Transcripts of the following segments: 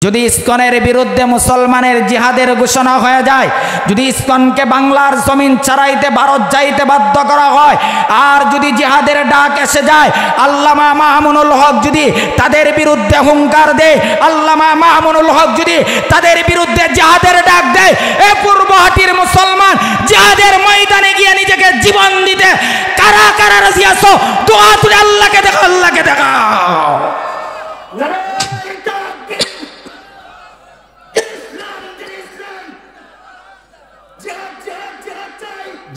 যদি ইসকনের বিরুদ্ধে মুসলমানের জিহাদের ঘোষণা হয়ে যায়, যদি ইসকনকে বাংলার জমিন ছাড়াইতে ভারত যাইতে বাধ্য করা হয়, আর যদি জিহাদের ডাক এসে যায়, আল্লামা মামুনুল হক যদি তাদের বিরুদ্ধে হুঙ্কার দেয়, আল্লামা মামুনুল হক যদি তাদের বিরুদ্ধে জিহাদের ডাক দেয়, এ পূর্বহাটির মুসলমান জিহাদের ময়দানে গিয়ে নিজেকে জীবন দিতে কারা কারা রাজি আছো? দোয়া তুলে আল্লাহকে দেখাও, আল্লাহকে দেখাও।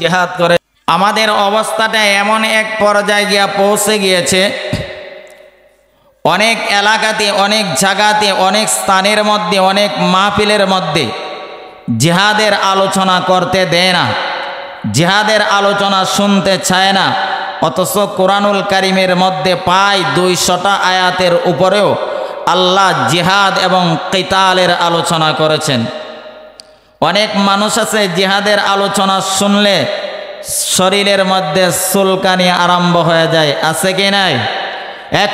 জিহাদ করে আমাদের অবস্থাটা এমন এক পর্যায়ে গিয়ে পৌঁছে গিয়েছে, অনেক এলাকাতে, অনেক জায়গাতে, অনেক স্থানের মধ্যে, অনেক মাহফিলের মধ্যে জিহাদের আলোচনা করতে দেয় না, জিহাদের আলোচনা শুনতে চায় না। অথচ কোরআনুল কারিমের মধ্যে প্রায় 200টা আয়াতের উপরেও আল্লাহ জিহাদ এবং কিতালের আলোচনা করেছেন। অনেক মানুষ আছে জিহাদের আলোচনা শুনলে শরীরের মধ্যে চুলকানি আরম্ভ হয়ে যায়, আছে কি নাই?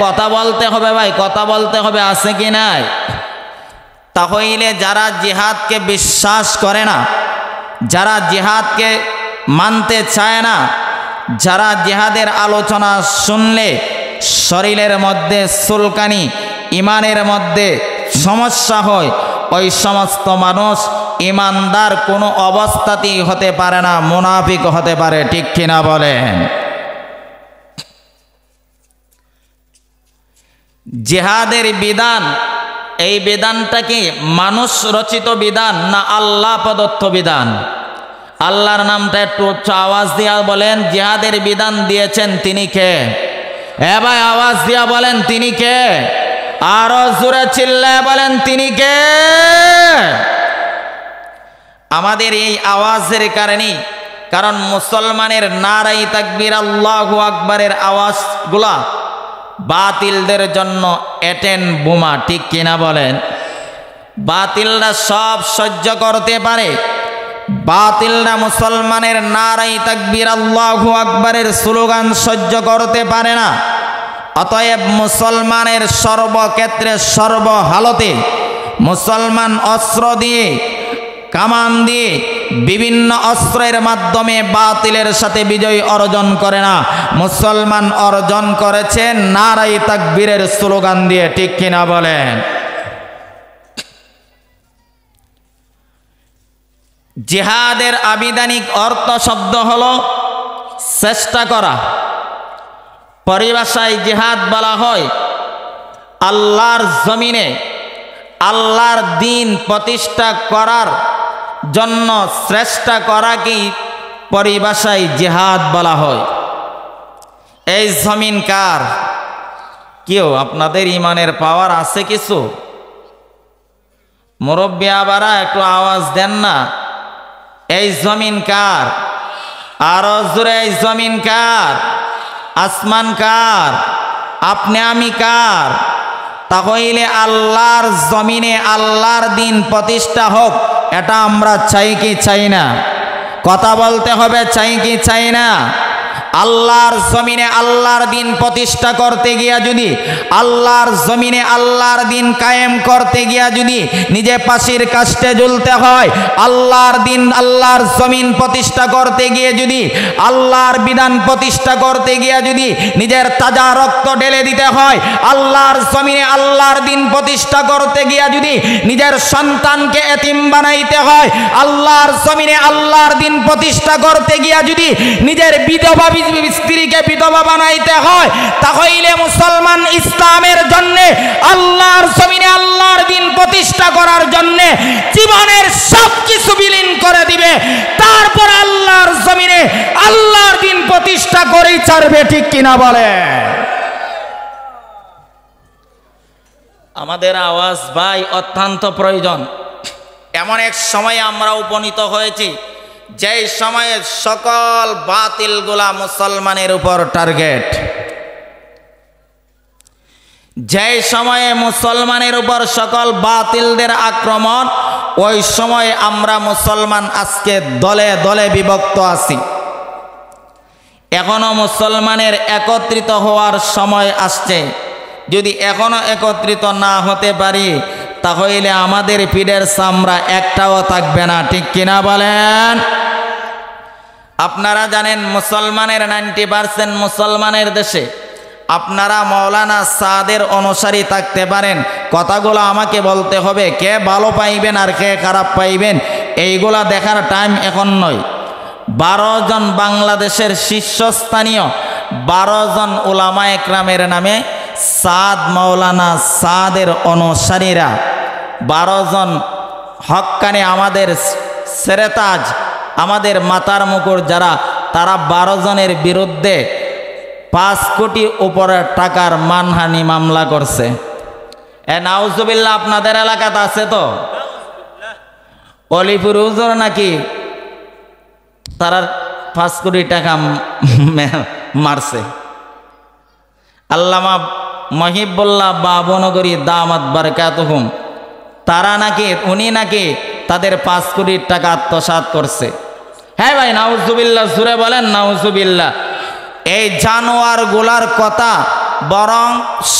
কথা বলতে হবে ভাই, কথা বলতে হবে, আছে কি নাই? তাহলে যারা জিহাদকে বিশ্বাস করে না, যারা জিহাদকে মানতে চায় না, যারা জিহাদের আলোচনা শুনলে শরীরের মধ্যে চুলকানি, ইমানের মধ্যে সমস্যা হয়, ওই সমস্ত মানুষ ইমানদার কোনো অবস্থাতেই হতে পারে না, মুনাফিক হতে পারে। ঠিক কিনা বলেন? জিহাদের বিধান, এই বিধানটা কি মানুষ রচিত বিধান না আল্লাহ প্রদত্ত বিধান? আল্লাহর নামটা একটু উচ্চ আওয়াজ দিয়া বলেন, জিহাদের বিধান দিয়েছেন তিনি কে? ভাই আওয়াজ দিয়া বলেন তিনি কে? আরো জোরে চিল্লায় বলেন তিনি কে? আমাদের এই আওয়াজের কারণ মুসলমানের নারাই তাকবীর আল্লাহু আকবারের আওয়াজগুলা বাতিলদের জন্য এটেন বোমা। ঠিক কিনা বলেন? বাতিলরা সব সহ্য করতে পারে, বাতিলরা মুসলমানের নারাই তাকবীর আল্লাহু আকবারের স্লোগান সহ্য করতে পারে না। অতএব মুসলমানের সর্বক্ষেত্রে, সর্বহালতে মুসলমান অস্ত্র দিয়ে, কামান দিয়ে, বিভিন্ন অস্ত্রের মাধ্যমে বাতিলের সাথে বিজয় অর্জন করে না, মুসলমান অর্জন করেছে নারাই তাকবীরের স্লোগান দিয়ে। ঠিক কিনা বলেন? জিহাদের আবিধানিক অর্থ শব্দ হলো চেষ্টা করা। পরিভাষায় জিহাদ বলা হয় আল্লাহর জমিনে আল্লাহর দ্বীন প্রতিষ্ঠা করার জন্য চেষ্টা করাকেই পরিভাষায় জিহাদ বলা হয়। এই জমিন কার? কেউ আপনাদের ইমানের পাওয়ার আছে কিছু? মুরব্বী আবারা একটু আওয়াজ দেন না। এই জমিন কার? আরো জোরে, এই জমিন কার? আসমান কার? আপনি আমি কার? তাহলে আল্লাহর জমিনে আল্লাহর দ্বীন প্রতিষ্ঠা হোক, এটা আমরা চাই কি চাই না? কথা বলতে হবে, চাই কি চাই না? আল্লাহর জমিনে আল্লাহর দ্বীন প্রতিষ্ঠা করতে গিয়া যদি, আল্লাহর জমিনে আল্লাহর দ্বীন কায়েম করতে গিয়া যদি নিজে পাশির কাষ্টে ঝুলতে হয়, আল্লাহর দ্বীন আল্লাহর জমিন প্রতিষ্ঠা করতে গিয়ে যদি, আল্লাহর বিধান প্রতিষ্ঠা করতে গিয়া যদি নিজের তাজা রক্ত ঢেলে দিতে হয়, আল্লাহর জমিনে আল্লাহর দ্বীন প্রতিষ্ঠা করতে গিয়া যদি নিজের সন্তানকে এতিম বানাইতে হয়, আল্লাহর জমিনে আল্লাহর দ্বীন প্রতিষ্ঠা করতে গিয়া যদি নিজের বিধবা স্ত্রীকে বিধবা বানাইতে হয়, তাহলে মুসলমান ইসলামের জন্য, আল্লাহর জমিনে আল্লাহর দ্বীন প্রতিষ্ঠা করার জন্য জীবনের সবকিছু বিলীন করে দিবে, তারপর আল্লাহর জমিনে আল্লাহর দ্বীন প্রতিষ্ঠা করেই ছাড়বে। ঠিক কিনা বলে? আমাদের আওয়াজ ভাই অত্যন্ত প্রয়োজন। এমন এক সময় আমরা উপনীত হয়েছি যেই সময়ে সকল বাতিলগুলা মুসলমানের উপর টার্গেট, যেই সময়ে মুসলমানের উপর সকল বাতিলদের আক্রমণ, ওই সময় আমরা মুসলমান আজকে দলে দলে বিভক্ত আছি। এখনো মুসলমানের একত্রিত হওয়ার সময় আসছে। যদি এখনো একত্রিত না হতে পারি, তাহলে আমাদের পিঠের চামড়া একটাও থাকবে না, ঠিক কিনা বলেন? আপনারা জানেন মুসলমানের 90% মুসলমানের দেশে আপনারা মৌলানা সাদের অনুসারী থাকতে পারেন। কথাগুলো আমাকে বলতে হবে, কে ভালো পাইবেন আর কে খারাপ পাইবেন এইগুলা দেখার টাইম এখন নয়। 12 জন বাংলাদেশের শীর্ষস্থানীয় 12 জন উলামা একরামের নামে সাদ মৌলানা সাদের অনুসারীরা 12 জন হক্কানি আমাদের সেরেতাজ আমাদের মাতার মুকুর যারা, তারা 12 জনের বিরুদ্ধে 5 কোটি উপরে টাকার মানহানি মামলা করছে। নাউজুবিল্লাহ, আপনাদের এলাকাতে আছে তো? অলিপুর হুজুর নাকি তারা 5 কোটি টাকা মারছে। আল্লামা মহিবুল্লাহ বাবনগরী দামাত বারকাতুহুম তারা নাকি উনি নাকি তাদের 5 কোটি টাকা আত্মসাৎ করছে। হ্যাঁ ভাই, নাউজুবিল্লাহ, জুড়ে বলেন নাউজুবিল্লাহ। এই জানোয়ার গুলার কথা বরং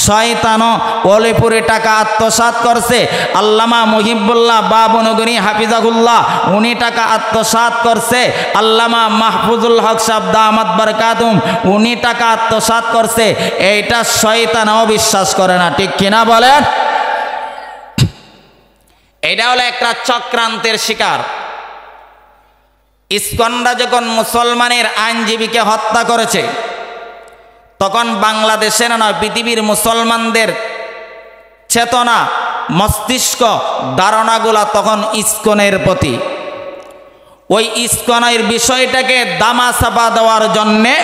শয়তানও অলিপুরে টাকা আত্মসাৎ করছে। আল্লামা মুহিবুল্লাহ বাবনগরী হাফিজাহুল্লাহ উনি টাকা আত্মসাৎ করছে। আল্লামা মাহফুজুল হক সাহেব দামাত বারকাতুহুম উনি টাকা আত্মসাৎ করছে। এইটা শয়তানও বিশ্বাস করে না, ঠিক কিনা বলেন? এটা হলো একটা চক্রান্তের শিকার। ইসকনরা যখন মুসলমানের আইনজীবীকে হত্যা করেছে তখন বাংলাদেশের নয় পৃথিবীর মুসলমানদের চেতনা, মস্তিষ্ক, ধারণাগুলা তখন ইসকনের প্রতি। ওই ইসকনের বিষয়টাকে দামাচাপা দেওয়ার জন্যে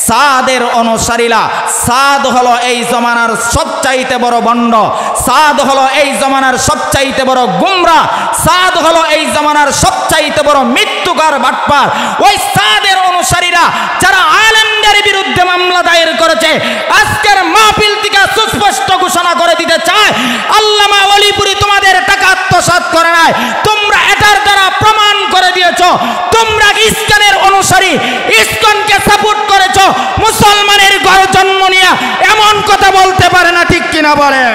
সাদের অনুসারীরা, সাদ হলো এই জমানার সবচাইতে বড় ভণ্ড, সাদ হলো এই জমানার সবচাইতে বড় গুমরা, সাদ হলো এই জমানার সবচাইতে বড় মৃত্যুকার বাটপার। ওই সাদের অনুসারীরা যারা আলেমদের বিরুদ্ধে মামলা দায়ের করেছে, আজকের মাহফিল থেকে সুস্পষ্ট ঘোষণা করে দিতে চায়, আল্লামা অলিপুরি তোমাদের টাকা আত্মসাৎ করে নাই। তোমরা এটার দ্বারা প্রমাণ করে দিয়েছ তোমরা ইসকনের অনুসারী, ইসকনকে সাপোর্ট করেছ। মুসলমানের ঘরে জন্ম নিয়ে এমন কথা বলতে পারে না, ঠিক কিনা বলেন?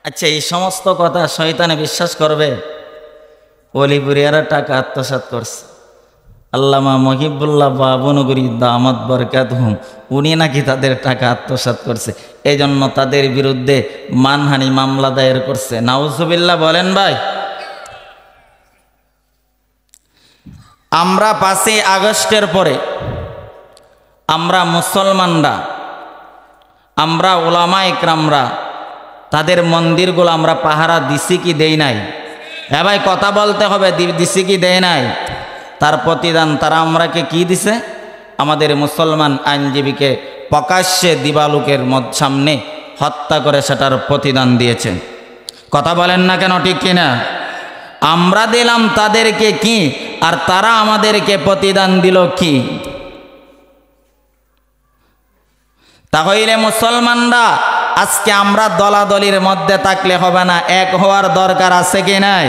আচ্ছা, এই সমস্ত কথা শয়তানে বিশ্বাস করবে? অলিপুরিয়ারা টাকা আত্মসাৎ করছে। আল্লামা মহিবুল্লাহ বাবনগরী দামাত বারকাতুহুম উনি নাকি তাদের টাকা আত্মসাৎ করছে, এই জন্য তাদের বিরুদ্ধে মানহানি মামলা দায়ের করছে। নাউজুবিল্লাহ বলেন ভাই। আমরা 5ই আগস্টের পরে আমরা মুসলমানরা, আমরা উলামা ইকরামরা তাদের মন্দিরগুলো আমরা পাহারা দিছি কি দেই নাই? হ্যাঁ ভাই, কথা বলতে হবে, দিছি কি দেয় নাই? তার প্রতিদান তারা আমরাকে কি দিছে? আমাদের মুসলমান আইনজীবীকে প্রকাশ্যে দিবালোকের সামনে হত্যা করে সেটার প্রতিদান দিয়েছে। কথা বলেন না কেন, ঠিক কিনা? আমরা দিলাম তাদেরকে কি, আর তারা আমাদেরকে প্রতিদান দিল কি? তাহলে মুসলমানরা আজকে আমরা দলাদলির মধ্যে থাকলে হবে না, এক হওয়ার দরকার আছে কি নাই?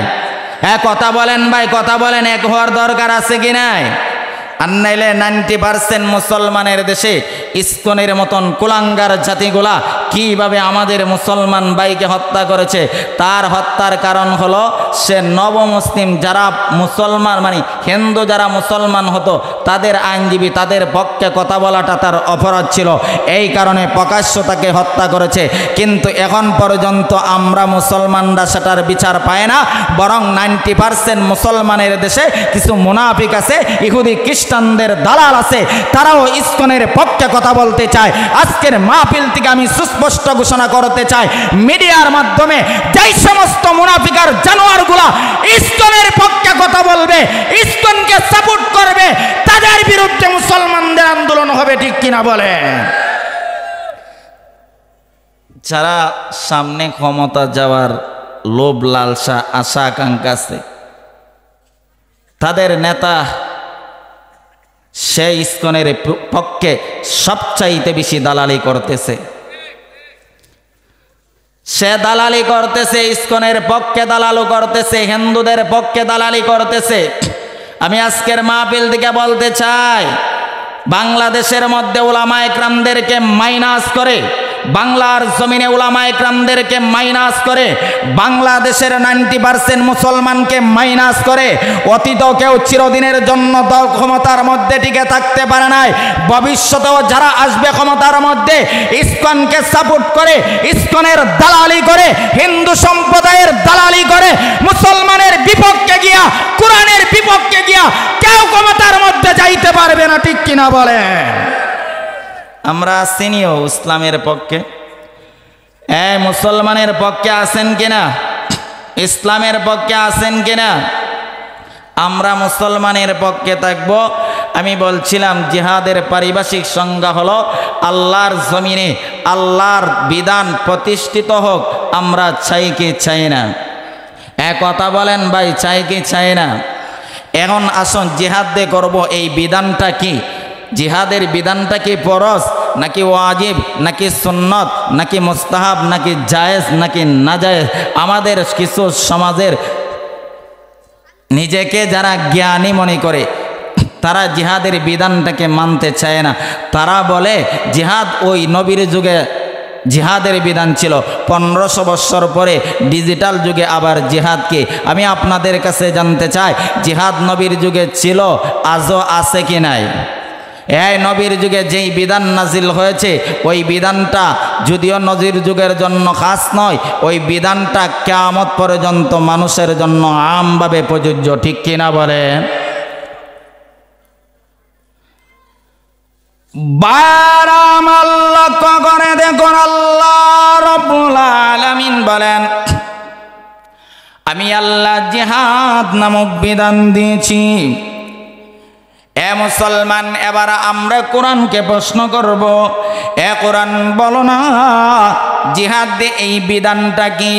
হ্যাঁ কথা বলেন ভাই, কথা বলেন, এক হওয়ার দরকার আছে কি নাই? আর নাইলে 90% মুসলমানের দেশে ইসকনের মতন কুলাঙ্গার জাতিগুলা কিভাবে আমাদের মুসলমান ভাইকে হত্যা করেছে? তার হত্যার কারণ হলো সে নবমুসলিম যারা মুসলমান মানে হিন্দু যারা মুসলমান হতো তাদের আইনজীবী, তাদের পক্ষে কথা বলাটা তার অপরাধ ছিল, এই কারণে প্রকাশ্য তাকে হত্যা করেছে। কিন্তু এখন পর্যন্ত আমরা মুসলমানরা সেটার বিচার পাই না, বরং 90% মুসলমানের দেশে কিছু মুনাফিক আছে, ইহুদি খ্রিস্টানদের দালাল আছে, তারাও ইসকনের পক্ষে কথা বলতে চায়। আজকের মাহফিল থেকে আমি সুস্পষ্ট ঘোষণা করতে চাই, মিডিয়ার মাধ্যমে যেই সমস্ত মুনাফিকার জানোয়ারগুলা ইসকনের পক্ষে কথা বলবে, ইসকনকে সাপোর্ট করবে, তাদের বিরুদ্ধে মুসলমানদের আন্দোলন হবে, ঠিক কিনা বলে? যারা সামনে ক্ষমতা যাওয়ার লোভ লালসা আশা আকাঙ্ক্ষা আছে, তাদের নেতা সে ইসকনের পক্ষে সবচাইতে বেশি দালালি করতেছে। সে দালালি করতেছে, ইসকনের পক্ষে দালালি করতেছে, হিন্দুদের পক্ষে দালালি করতেছে। আমি আজকের মাহফিল থেকে বলতে চাই, বাংলাদেশের মধ্যে উলামা একরামদেরকে মাইনাস করে, বাংলার জমিনে উলামা একরামদেরকে মাইনাস করে, বাংলাদেশের 90% মুসলমানকে মাইনাস করে অতীত কেউ চিরদিনের জন্য দল ক্ষমতার মধ্যে টিকে থাকতে পারে নাই। ভবিষ্যতেও যারা আসবে ক্ষমতার মধ্যে ইসকনকে সাপোর্ট করে, ইসকনের দালালি করে, হিন্দু সম্প্রদায়ের দালালি করে, মুসলমানের বিপক্ষে গিয়া, কোরআনের বিপক্ষে গিয়া কেউ ক্ষমতার মধ্যে যাইতে পারবে না। ঠিক কিনা বলে? আমরা চিনিও ইসলামের পক্ষে। মুসলমানের পক্ষে আছেন কিনা? ইসলামের পক্ষে আছেন কিনা? আমরা মুসলমানের পক্ষে থাকব। আমি বলছিলাম জিহাদের পারিভাষিক সংজ্ঞা হলো আল্লাহর জমিনে আল্লাহর বিধান প্রতিষ্ঠিত হোক, আমরা চাই কি চাই না? কথা বলেন ভাই, চাই কি চাই না? এখন আসুন জিহাদ দিয়ে করব, এই বিধানটা কি? জিহাদের বিধানটা কি ফরজ নাকি ওয়াজিব নাকি সুন্নত নাকি মুস্তাহাব নাকি জায়েজ নাকি নাজায়েজ? আমাদের কিছু সমাজের নিজেকে যারা জ্ঞানী মনে করে তারা জিহাদের বিধানটাকে মানতে চায় না। তারা বলে জিহাদ ওই নবীর যুগে জিহাদের বিধান ছিল, 1500 বছর পরে ডিজিটাল যুগে আবার জিহাদকে। আমি আপনাদের কাছে জানতে চাই, জিহাদ নবীর যুগে ছিল, আজও আছে কি নাই? এই নবীর যুগে যেই বিধান নাজিল হয়েছে ওই বিধানটা যদিও নবীর যুগের জন্য খাস নয়, ওই বিধানটা কিয়ামত পর্যন্ত মানুষের জন্য আমভাবে প্রযোজ্য। ঠিক কিনা বলে? বারাম আল্লাহ করে দেখুন, আল্লাহ রাব্বুল আলামিন বলেন, আমি আল্লাহ জিহাদ নামক বিধান দিয়েছি। মুসলমান, এবার আমরা কোরআনকে প্রশ্ন করব, কোরআন বলো না জিহাদ এই বিধানটা কি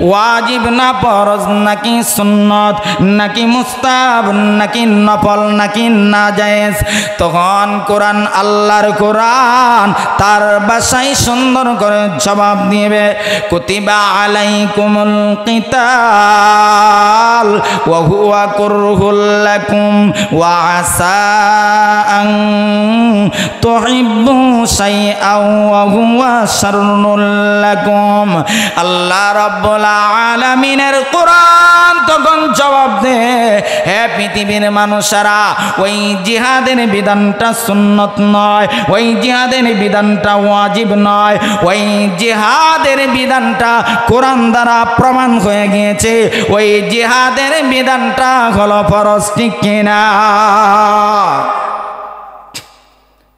ওয়াজিব না ফরজ নাকি সুন্নত নাকি মুস্তাহাব নাকি নফল নাকি নাজায়েজ? তখন কোরআন, আল্লাহর কোরআন তার ভাষায় সুন্দর করে জবাব দিবে, কুতিবা আলাইকুমুল কিতাল ওয়া হুয়া কুরহুল লাকুম ওয়া আসা আন তুহিব্বু শাইআন ওয়া হুয়া শাররুল লাকুম। আল্লাহ রাব্বুল আলামিনের কোরআন তখন জবাব দে, হে পৃথিবীর মানুষেরা, ওই জিহাদের বিধানটা সুন্নত নয়, ওই জিহাদের বিধানটা ওয়াজিব নয়, ওই জিহাদের বিধানটা কোরআন দ্বারা প্রমাণ হয়ে গিয়েছে, ওই জিহাদের বিধানটা হলো ফরজ। ঠিক কিনা?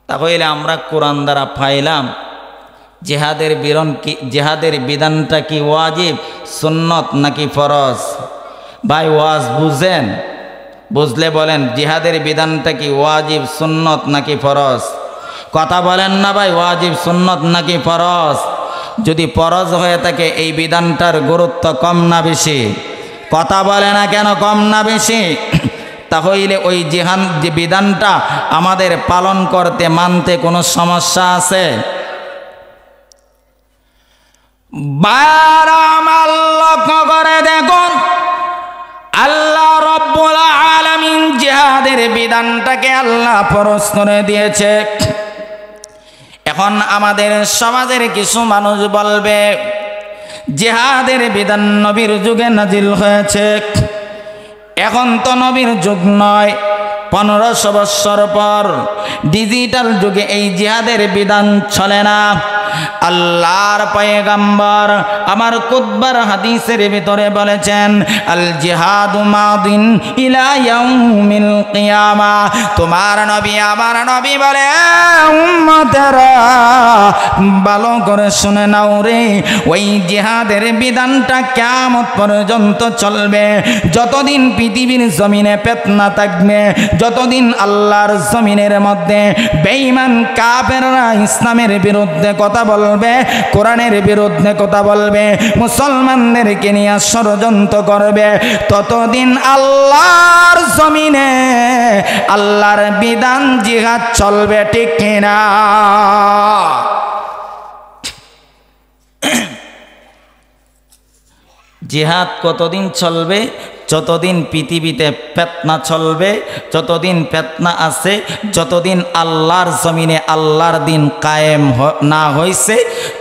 তাহলে আমরা কোরআন দ্বারা পাইলাম জিহাদের বিধানটা কি ওয়াজিব সুন্নত নাকি ফরজ? ভাই ওয়াজ বুঝেন? বুঝলে বলেন জিহাদের বিধানটা কি ওয়াজিব সুন্নত নাকি ফরজ? কথা বলেন না ভাই, ওয়াজিব সুন্নত নাকি ফরজ? যদি ফরজ হয়ে থাকে এই বিধানটার গুরুত্ব কম না বেশি? কথা বলে না কেন, কম না বেশি? তাহলে ওই যে বিধানটা আমাদের পালন করতে মানতে কোনো সমস্যা আছে? বারাম আল্লাহ করে দেখুন, আল্লাহ রাব্বুল আলামিন জিহাদের বিধানটাকে আল্লাহ ফরজ করে দিয়েছে। এখন আমাদের সমাজের কিছু মানুষ বলবে জিহাদের বিধান নবীর যুগে নাজিল হয়েছে, এখন তো নবীর যুগ নয়, 1500 বছর পর ডিজিটাল যুগে এই জিহাদের বিধান চলে না। আল্লাহর পয়গম্বর আমার কুতবার হাদিসের ভিতরে বলেছেন, আল জিহাদু মাদিন ইলা ইয়াউমিল কিয়ামা। তোমার নবী আমার নবী বলে, উম্মতেরা ভালো করে শুনে নাও রে, ওই জিহাদের বিধানটা কিয়ামত পর্যন্ত চলবে। যতদিন পৃথিবীর জমিনে ফিতনা থাকবে, যতদিন আল্লাহর জমিনের মধ্যে বেঈমান কাফেররা ইসলামের বিরুদ্ধে কথা বলবে, কোরআনের বিরুদ্ধে কথা বলবে, মুসলমানদেরকে নিয়ে ষড়যন্ত্র করবে, ততদিন আল্লাহর জমিনে আল্লাহর বিধান জিহাদ চলবে। ঠিক কিনা? জিহাদ কতদিন চলবে? যতদিন পৃথিবীতে ফিতনা চলবে, যতদিন ফিতনা আছে, যতদিন আল্লাহর জমিনে আল্লাহর দিন কায়েম না হয়েছে,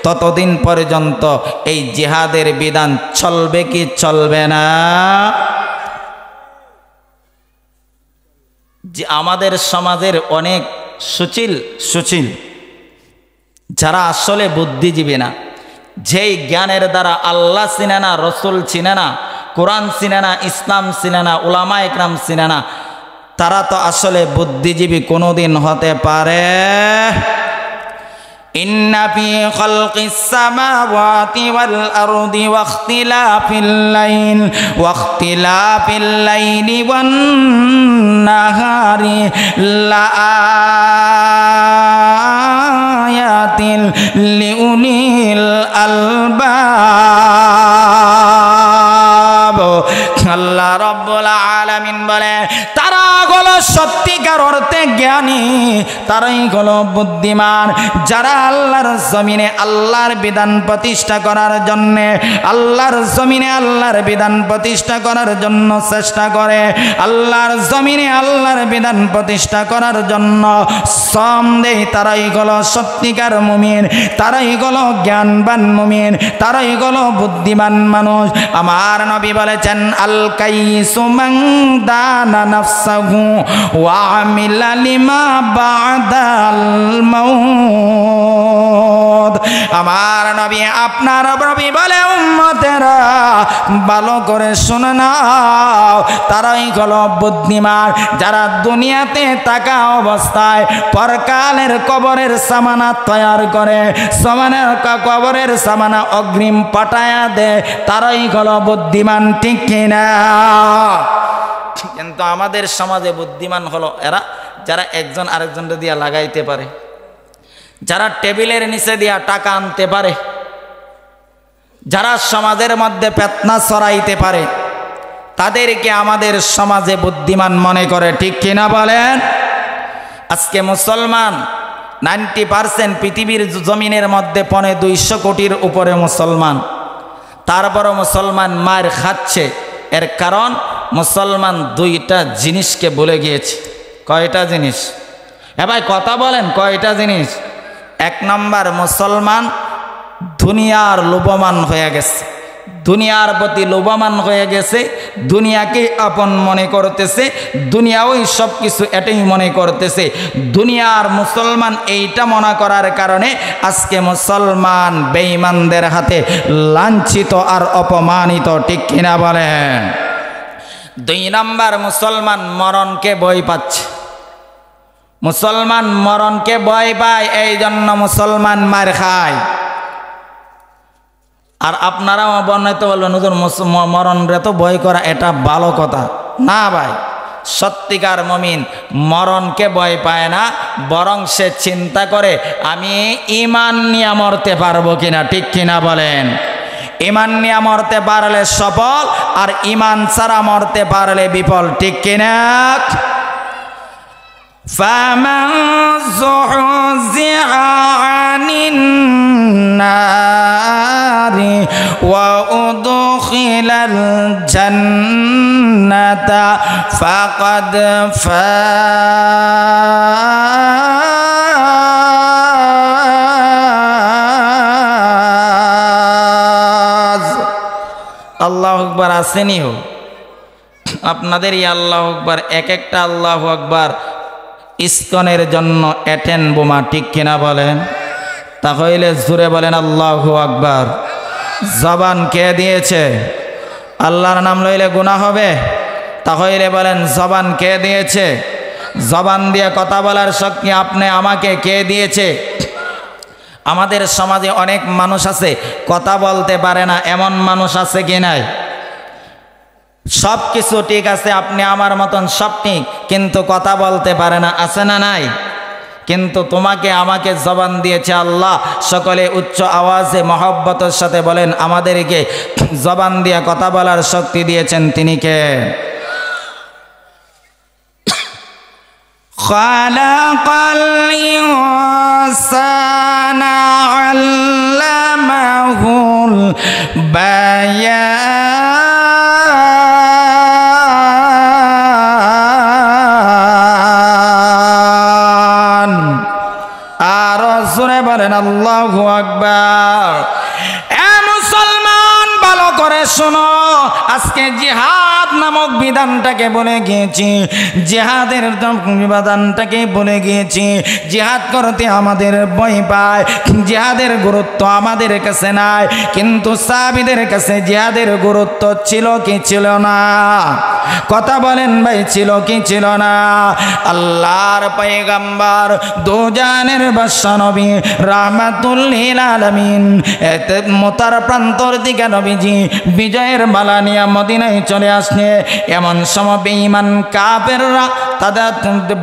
ততদিন পর্যন্ত এই জিহাদের বিধান চলবে কি চলবে না? যে আমাদের সমাজের অনেক সুচিল যারা আসলে বুদ্ধিজীবী না, যেই জ্ঞানের দ্বারা আল্লাহ চিনে না, রসুল চিনে না, কোরআন চিনে না, ইসলাম চিনে না, উলামা ইকরাম চিনে না, তারা তো আসলে বুদ্ধিজীবী কোনোদিন হতে পারে। ইন্না ফি খালকিস সামাওয়াতি ওয়াল আরদি ওয়াখতিলাফিল লাইলি ওয়ান নাহারি লাআয়াতিন লিউলিল আলবাব। আল্লাহ রাব্বুল আলামিন বলে, তারা হলো সত্যিকার অর্থে জ্ঞানী, তারাই হলো বুদ্ধিমান, যারা আল্লাহর জমিনে আল্লাহর বিধান প্রতিষ্ঠা করার জন্য, আল্লাহর জমিনে আল্লাহর বিধান প্রতিষ্ঠা করার জন্য চেষ্টা করে, আল্লাহর জমিনে আল্লাহর বিধান প্রতিষ্ঠা করার জন্য শ্রম দেয়, তারাই হলো সত্যিকার মুমিন, তারাই হলো জ্ঞানবান মুমিন, তারাই হলো বুদ্ধিমান মানুষ। আমার নবী বলেছেন, আল কাইসু মান দানা নাফসাহু ওয়া আমিলা লিমা বাদাল মাউত। আমার নবী, আপনার নবী বলে, উম্মতেরা ভালো করে শুনে নাও, তারাই হলো বুদ্ধিমান, যারা দুনিয়াতে থাকা অবস্থায় পরকালের কবরের সামানা তৈরি করে, কবরের সামানা অগ্রিম পাঠায়া দেয়, তারাই হলো বুদ্ধিমান, ঠিক কিনা? কিন্তু আমাদের সমাজে বুদ্ধিমান হলো এরা, যারা একজন আরেকজনকে দিয়া লাগাইতে পারে, যারা টেবিলের নিচে দিয়া টাকা আনতে পারে, যারা সমাজের মধ্যে ফিতনা ছড়াইতে পারে, তাদেরকে আমাদের সমাজে বুদ্ধিমান মনে করে, ঠিক কিনা বলেন? আজকে মুসলমান 90% পৃথিবীর জমিনের মধ্যে 250 কোটির উপরে মুসলমান, তারপরও মুসলমান মার খাচ্ছে। এর কারণ মুসলমান দুইটা জিনিসকে ভুলে গিয়েছে। কয়টা জিনিস? ভাই কথা বলেন, কয়টা জিনিস? এক নম্বর, মুসলমান দুনিয়ার লোভমান হয়ে গেছে, দুনিয়ার প্রতি লোভমান হয়ে গেছে, দুনিয়াকে আপন মনে করতেছে, দুনিয়াওই সব কিছু এটাই মনে করতেছে। দুনিয়ার মুসলমান এইটা মনে করার কারণে আজকে মুসলমান বেঈমানদের হাতে লাঞ্ছিত আর অপমানিত, ঠিক কিনা বলেন? দুই নম্বর, মুসলমান মরণকে ভয় পাচ্ছে, মুসলমান মরণকে ভয় পায়, এই জন্য মুসলমান মার খায়। আর আপনারাও বর্ণিত বলবেন, হুজুর মরণরে তো ভয় করা এটা ভালো কথা না। ভাই, সত্যিকার মুমিন মরণকে ভয় পায় না, বরং সে চিন্তা করে আমি ঈমান নিয়ে মরতে পারবো কিনা, ঠিক কিনা বলেন? ঈমান নিয়ে মরতে পারলে সফল, আর ঈমান ছাড়া মরতে পারলে বিফল, ঠিক কিনা? فَمَنْ زُحْزِحَ عَنِ النَّارِ وَأُدْخِلَ الْجَنَّةَ فَقَدْ فَازَ। আল্লাহু আকবার আসেনি হো আপনাদের এই আল্লাহু আকবার, এক একটা আল্লাহু আকবার ইসকনের জন্য এটেন বোমা, ঠিক কিনা বলেন? তাহলে জোরে বলেন আল্লাহু আকবার। জবান কে দিয়েছে? আল্লাহর নাম লইলে গুনাহ হবে? তাহলে বলেন জবান কে দিয়েছে? জবান দিয়ে কথা বলার শক্তি আপনি আমাকে কে দিয়েছে? আমাদের সমাজে অনেক মানুষ আছে কথা বলতে পারে না, এমন মানুষ আছে কি নাই? সব কিছু ঠিক আছে, আপনি আমার মতন সব ঠিক, কিন্তু কথা বলতে পারে না, আছে না নাই? কিন্তু তোমাকে আমাকে জবান দিয়েছে আল্লাহ। সকলে উচ্চ আওয়াজে মহব্বতের সাথে বলেন, আমাদেরকে জবান দিয়ে কথা বলার শক্তি দিয়েছেন তিনি কে? খালাকাল ইনসানা আল্লামাহুল বায়ান। আকবার। এ মুসলমান ভালো করে শোনো, আজকে জিহাদ নামক বিধানটাকে বলে গিয়েছি, জিহাদের বিধানটাকে বলে গিয়েছি। জিহাদ করতে আমাদের ভয় পায়, জিহাদের গুরুত্ব আমাদের কাছে নাই, কিন্তু সাহাবীদের কাছে জিহাদের গুরুত্ব ছিল কি ছিল না? কথা বলেন ভাই, ছিল কি ছিল না? আল্লাহর পয়গম্বর দুজানের বাদশা নবী রাহমাতুল লিল আলামিন এতে মতার প্রান্তর দিকে নবীজি বিজয়ের মালা নিয়ে মদিনায় চলে আসছে। এমন সময় বেঈমান কাফেররা তাদের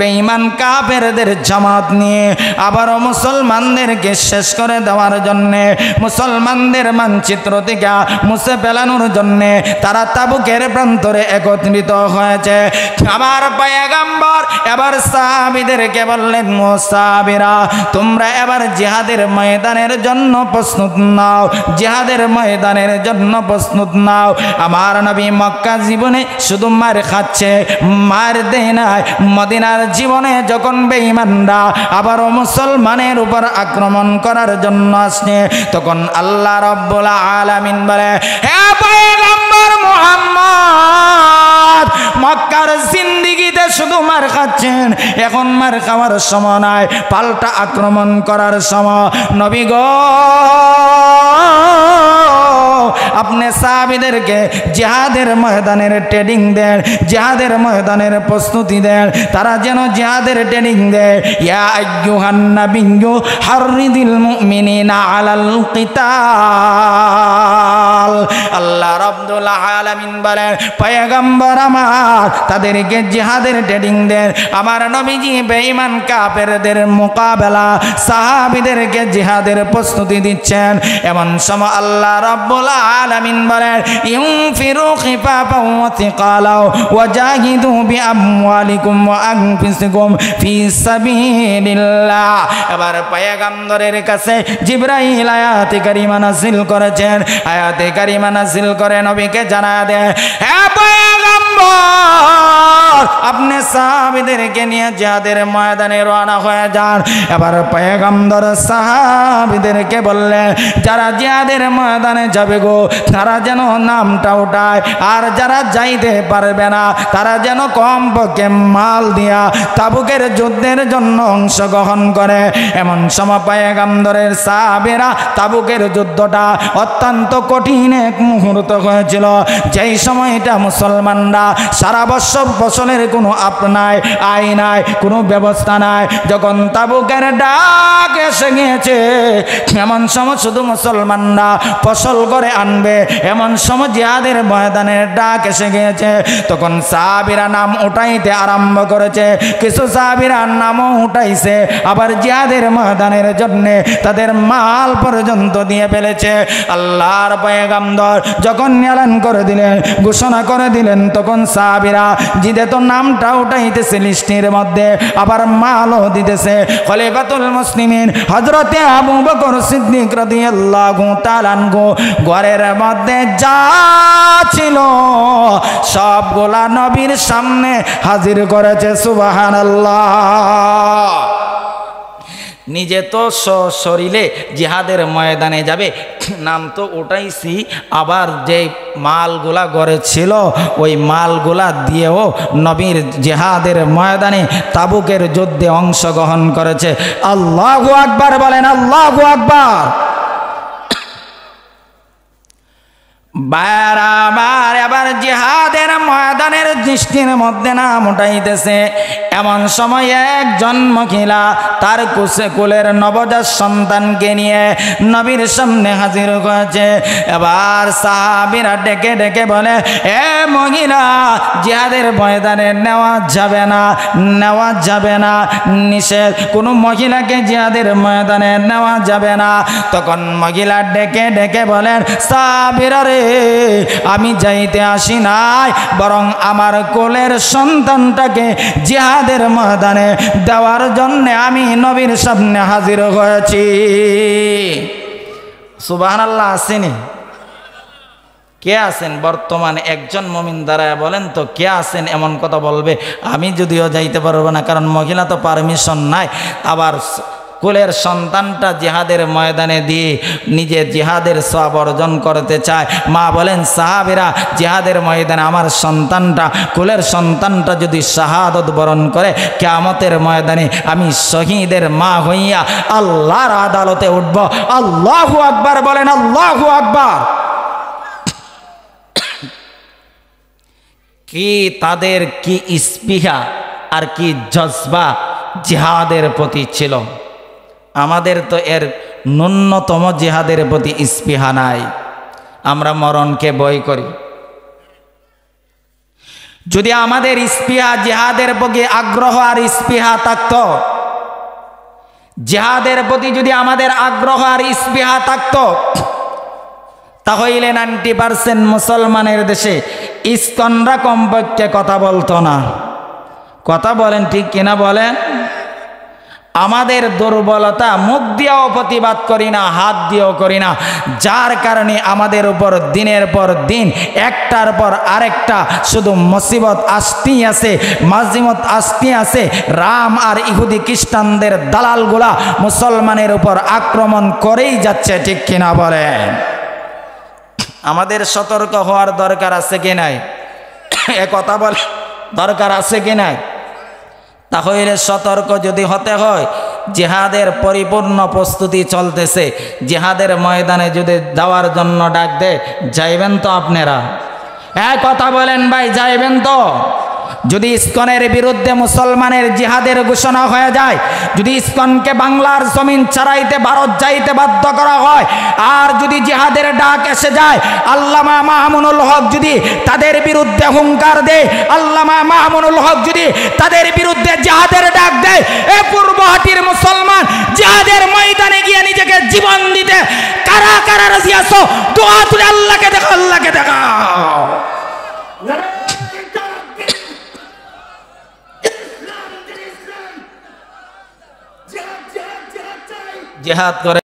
বেঈমান কাফেরদের জামাত নিয়ে আবারও মুসলমানদেরকে শেষ করে দেওয়ার জন্যে, মুসলমানদের মানচিত্র থেকে মুছে ফেলানোর জন্যে তারা তাবুকের প্রান্তরে একত্রিত হয়েছে। আমার পয়গম্বর এবার সাহাবীদেরকে বললেন, ও সাহাবীরা, তোমরা এবার জিহাদের ময়দানের জন্য প্রস্তুত নাও, জিহাদের ময়দানের জন্য প্রস্তুত নাও। আমার নবী মক্কা জীবনে শুধু মার খাচ্ছে, মার দেয় নাই। মদিনার জীবনে যখন বেঈমানরা আবারও মুসলমানের উপর আক্রমণ করার জন্য আসছে, তখন আল্লাহ রাব্বুল আলামিন বলে, হে পয়গম্বর মুহাম্মদ, মক্কার জিন্দেগিতে শুধু মার খাচ্ছেন, এখন মার খাওয়ার সময় নাই, পাল্টা আক্রমণ করার সময়। নবী গো, আপনি সাহাবীদেরকে জিহাদের ময়দানের ট্রেনিং দেন, জিহাদের ময়দানের প্রস্তুতি দেন, তারা যেন জিহাদের ট্রেনিং দেয়। ইয়া আইয়ুহান নাবিয়্যু হাররিদিল মুমিনিনা আলাল কিতাল। আল্লাহ রাব্বুল আলামিন বলেন, পয়গম্বর আমার, তাদেরকে জিহাদের ট্রেনিং দেন। আমার নবীজি বেঈমান কাফেরদের মোকাবেলা সাহাবীদেরকে জিহাদের প্রস্তুতি দিচ্ছেন। এমন সময় আল্লাহ রাব্বুল আলামিন বলেন, ইনফিরু খিফাফাও ওয়া থিকালাও ওয়া জাহিদু বিআমওয়ালিকুম ওয়া আনফুসিকুম ফি সাবিলিল্লাহ। এবার পয়গম্বরের কাছে জিবরাইল আয়াতে কারিমা নাযিল করেছেন। আয়াতে কারিমা নাযিল করে নবীকে জানায় দেয়, হে পয়গম্বর, আপনি সাহাবীদেরকে নিয়ে জিহাদের ময়দানে রওনা হয়ে যান। এবার পয়গম্বর সাহাবীদেরকে বললেন, যারা জিহাদের ময়দানে যাবে গো, তারা যেন নামটা উঠায়, আর যারা যাইতে পারবে না তারা যেন কমপক্ষে মাল দিয়া তাবুকের যুদ্ধের জন্য অংশগ্রহণ করে। এমন সময় পয়গম্বরের সাহাবীরা, তাবুকের যুদ্ধটা অত্যন্ত কঠিন এক মুহূর্ত হয়েছিল, যেই সময়টা মুসলমানরা সারা বছর ফসলের কোনো আপ নাই, আয় নাই, কোনো ব্যবস্থা নাই। যখন তাবুকের ডাক এসে গিয়েছে, এমন সময় শুধু মুসলমানরা ফসল করে আনবে, এমন সময় জিহাদের ময়দানের ডাক এসে গিয়েছে। তখন সাহাবীরা নাম উঠাইতে আরম্ভ করেছে, কিছু সাহাবীরা নামও উঠাইছে, আবার জিহাদের ময়দানের জন্য তাদের মাল পর্যন্ত দিয়ে ফেলেছে। আল্লাহর পয়গম্বর যখন এলান করে দিলেন, ঘোষণা করে দিলেন, তখন সাহাবীরা জিদে তো নামটা উঠাইতেছে লিস্টের মধ্যে, আবার মালও দিতেছে। খলিফাতুল মুসলিমিন হযরতে আবু বকর সিদ্দিক রাদিয়াল্লাহু তাআলা আনহু ঘরের মধ্যে যা ছিল সবগুলা নবীর সামনে হাজির করেছে। সুবহানাল্লাহ। নিজে তো শরীরে জিহাদের ময়দানে যাবে, নাম তো ওটাইছি, আবার যে মালগুলা ঘরে ছিল ওই মালগুলা দিয়েও নবীর জিহাদের ময়দানে তাবুকের যুদ্ধে অংশগ্রহণ করেছে। আল্লাহু আকবার বলেন, আল্লাহু আকবার। বারবার এবার জিহাদের ময়দানের দৃষ্টির মধ্যে নাম উঠাইতেছে। এমন সময় একজন মহিলা তার কোলের নবজাত সন্তানকে নিয়ে নবীর সামনে হাজির হয়েছে। এবার সাহাবীরা ডেকে ডেকে বলে, এ মহিলা, জিহাদের ময়দানে নেওয়া যাবে না, নেওয়া যাবে না, নিষেধ, কোনো মহিলাকে জিহাদের ময়দানে নেওয়া যাবে না। তখন মহিলা ডেকে ডেকে বলেন, সাহাবীরা রে, আমি যাইতে আসি নাই, বরং আমার কোলের সন্তানটাকে জিহাদের ময়দানে দেওয়ার জন্য আমি নবীর সামনে হাজির হয়েছি। সুবহানাল্লাহ। আসেনি? কে আছেন বর্তমানে? একজন মুমিন দাঁড়ায় বলেন তো, কে আছেন এমন কথা বলবে, আমি যদিও যাইতে পারবো না, কারণ মহিলা তো পারমিশন নাই। আবার কুলের সন্তানটা জিহাদের ময়দানে দিয়ে নিজে জিহাদের সওয়াব অর্জন করতে চায়। মা বলেন সাহাবীরা জিহাদের ময়দানে আমার সন্তানটা কুলের সন্তানটা যদি শাহাদত বরণ করে কিয়ামতের ময়দানে আমি শহীদের মা হইয়া আল্লাহর আদালতে উঠব। আল্লাহু আকবার বলেন, আল্লাহু আকবার। কি তাদের কি স্পৃহা আর কি জজবা জিহাদের প্রতি ছিল। আমাদের তো এর ন্যূনতম জিহাদের প্রতি স্পৃহা নাই। আমরা মরণকে ভয় করি। যদি আমাদের স্পৃহা জিহাদের প্রতি আগ্রহ আর স্পৃহা থাকত, জিহাদের প্রতি যদি আমাদের আগ্রহ আর স্পৃহা থাকত, তাহলে 90% মুসলমানের দেশে ইসকনরা কমপক্ষে কথা বলতো না। কথা বলেন ঠিক কিনা বলেন? আমাদের দুর্বলতা মুখ দিয়েও প্রতিবাদ করি না, হাত দিয়েও করি না, যার কারণে আমাদের উপর দিনের পর দিন একটার পর আরেকটা শুধু মুসিবত আসতেই আছে, মাজিমত আসতেই আছে। রাম আর ইহুদি খ্রিস্টানদের দালালগুলা মুসলমানের উপর আক্রমণ করেই যাচ্ছে, ঠিক কিনা বলেন? আমাদের সতর্ক হওয়ার দরকার আছে কি নাই? এ কথা বলে দরকার আছে কি নাই? তাহলে সতর্ক যদি হতে হয়, জিহাদের পরিপূর্ণ প্রস্তুতি চলতেছে, জিহাদের ময়দানে যদি যাওয়ার জন্য ডাক দেয়, যাইবেন তো আপনারা? কথা বলেন ভাই, যাইবেন তো? যদি ইসকনের বিরুদ্ধে মুসলমানের জিহাদের ঘোষণা হয়ে যায়, যদি ইসকনকে বাংলার জমিন ছাড়াইতে ভারত যাইতে বাধ্য করা হয়, আর যদি জিহাদের ডাক এসে যায়, আল্লামা মামুনুল হক যদি তাদের বিরুদ্ধে হুঙ্কার দেয়, আল্লামা মামুনুল হক যদি তাদের বিরুদ্ধে জিহাদের ডাক দেয়, এ পূর্বহাটির মুসলমান জিহাদের ময়দানে গিয়ে নিজেকে জীবন দিতে কারা কারা রাজি আছো? দোয়া তুলে আল্লাহকে দেখাও, আল্লাহকে দেখাও। জিহাদ করে